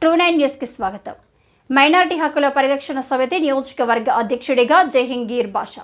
ట్రూ9 news కి స్వాగతం. Minority హక్కుల పరిరక్షణ సమితి నియోజకవర్గ అధ్యక్షుడిగా జహంగీర్ బాషా.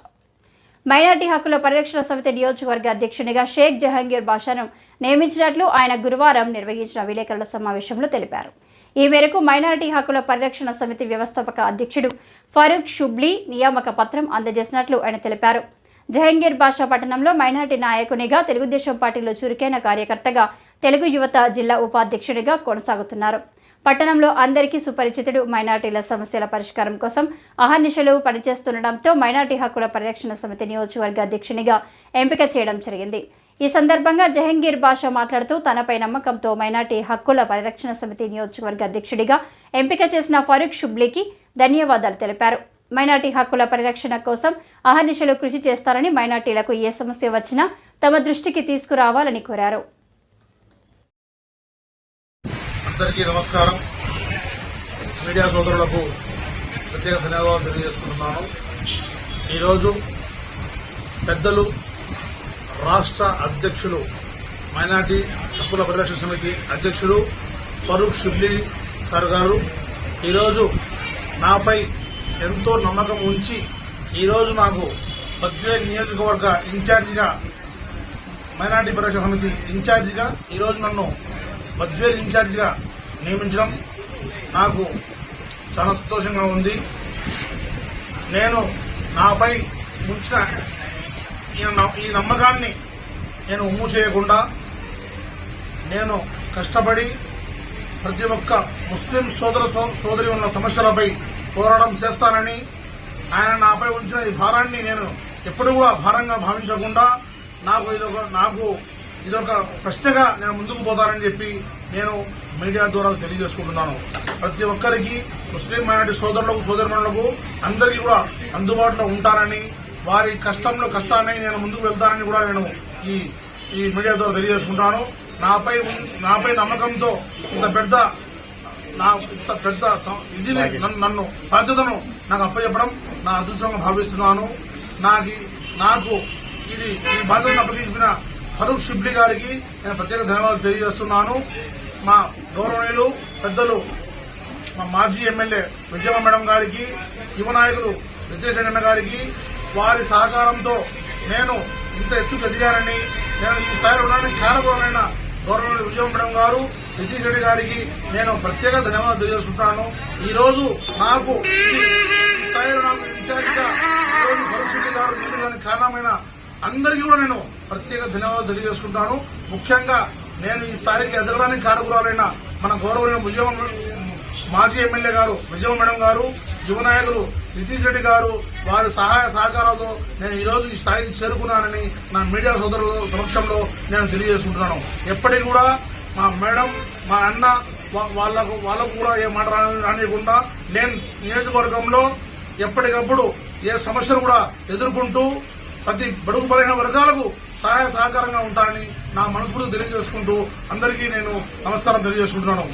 మైనారిటీ హక్కుల పరిరక్షణ సమితి నియోజకవర్గ అధ్యక్షునిగా షేక్ జహంగీర్ బాషాను నియమించినట్లు ఆయన గురువారం నిర్వహించిన విలేకరుల సమావేశంలో తెలిపారు. ఈ మేరకు మైనారిటీ హక్కుల పరిరక్షణ సమితి వ్యవస్థాపక అధ్యక్షుడు ఫరూక్ షుబ్లీ నియామక పత్రం అందజేసినట్లు ఆయన తెలిపారు. జహంగీర్ బాషా పట్టణంలో మైనారిటీ నాయకునిగా, తెలుగుదేశం పార్టీలో చురుకైన కార్యకర్తగా, తెలుగు యువత జిల్లా ఉపాధ్యక్షుడిగా కొనసాగుతున్నారు. పట్టణంలో అందరికీ సుపరిచితుడు. మైనారిటీల సమస్యల పరిష్కారం కోసం అహర్నిశలు పనిచేస్తుండటంతో మైనారిటీ హక్కుల పరిరక్షణ సమితి నియోజకవర్గ అధ్యక్షునిగా ఎంపిక చేయడం జరిగింది. ఈ సందర్భంగా జహంగీర్ బాషా మాట్లాడుతూ తనపై నమ్మకంతో మైనారిటీ హక్కుల పరిరక్షణ సమితి నియోజకవర్గ అధ్యక్షుడిగా ఎంపిక చేసిన ఫరూక్ షుబ్లీకి ధన్యవాదాలు తెలిపారు. మైనారిటీ హక్కుల పరిరక్షణ కోసం అహర్నిశలు కృషి చేస్తారని, మైనారిటీలకు ఏ సమస్య వచ్చినా తమ దృష్టికి తీసుకురావాలని కోరారు. అందరికీ నమస్కారం. మీడియా సోదరులకు ప్రత్యేక ధన్యవాదాలు తెలియజేసుకుంటున్నాను. ఈరోజు పెద్దలు రాష్ట్ర అధ్యక్షులు, మైనార్టీ హక్కుల పరిరక్షణ సమితి అధ్యక్షులు ఫరూక్ షుబ్లీ సార్ గారు ఈరోజు నాపై ఎంతో నమ్మకం ఉంచి ఈరోజు నాకు బద్వేల్ నియోజకవర్గ ఇన్ఛార్జిగా, మైనార్టీ పరిరక్షణ సమితి ఇన్ఛార్జిగా ఈరోజు నన్ను బద్వేల్ ఇన్ఛార్జిగా నియమించడం నాకు చాలా సంతోషంగా ఉంది. నేను నాపై ఉంచిన ఈ నమ్మకాన్ని నేను ఉమ్ము చేయకుండా నేను కష్టపడి ప్రతి ఒక్క ముస్లిం సోదరి ఉన్న సమస్యలపై పోరాటం చేస్తానని, ఆయన నాపై ఉంచిన ఈ భారాన్ని నేను ఎప్పుడు కూడా భారంగా భావించకుండా నాకు ఇదొక ప్రశ్నగా నేను ముందుకు పోతానని చెప్పి నేను మీడియా ద్వారా తెలియజేసుకుంటున్నాను. ప్రతి ఒక్కరికి, ముస్లిం మైనారిటీ సోదరులకు, సోదరిమణులకు అందరికీ కూడా అందుబాటులో ఉంటానని, వారి కష్టాన్ని నేను ముందుకు వెళ్తానని కూడా నేను ఈ మీడియా ద్వారా తెలియజేసుకుంటాను. నాపై నమ్మకంతో ఇంత పెద్ద ఇది నన్ను బాధ్యతను నాకు అప్పచెప్పడం నా అదృష్టంగా భావిస్తున్నాను. నాకు ఈ బాధ్యతను అప్పగించిన ఫరూక్ షుబ్లీ గారికి నేను ప్రత్యేక ధన్యవాదాలు తెలియజేస్తున్నాను. మా గౌరవనీయులు పెద్దలు, మా మాజీ ఎమ్మెల్యే విజయమ్మ మేడం గారికి, యువ నాయకులు రితేష్ రెడ్డి గారికి, వారి సహకారంతో నేను ఇంత ఎత్తుకు ఎదిగానని, నేను ఈ స్థాయిలో ఉండడానికి కారణమైన గౌరవనీయులు విజయమ్మ మేడం గారు, రితేష్ రెడ్డి గారికి నేను ప్రత్యేక ధన్యవాదాలు తెలియజేస్తున్నాను. ఈ రోజు నాకు ఈ స్థాయిలో నాకు ఇన్ఛార్జిగా ఫరూక్ షుబ్లీ గారు నియమించడానికి కారణమైన అందరికీ కూడా నేను ప్రత్యేక ధన్యవాదాలు తెలియజేసుకుంటాను. ముఖ్యంగా నేను ఈ స్థాయికి ఎదగడానికి కారకురాలైన మన గౌరవనీయ మాజీ ఎమ్మెల్యే గారు విజయమ్మ మేడం గారు, యువ నాయకులు రితేష్ రెడ్డి గారు, వారి సహాయ సహకారాలతో నేను ఈరోజు ఈ స్థాయికి చేరుకున్నానని నా మీడియా సోదరుల సమక్షంలో నేను తెలియజేసుకుంటున్నాను. ఎప్పటికీ కూడా మా మేడం, మా అన్న వాళ్ళకు కూడా ఏ మాట రానియకుండా నేను నియోజకవర్గంలో ఎప్పటికప్పుడు ఏ సమస్యలు కూడా ఎదుర్కొంటూ ప్రతి బడుగు బలైన వర్గాలకు సహాయ సహకారంగా ఉంటానని నా మనస్ఫూర్తిగా తెలియజేసుకుంటూ అందరికీ నేను నమస్కారం తెలియజేసుకుంటున్నాను.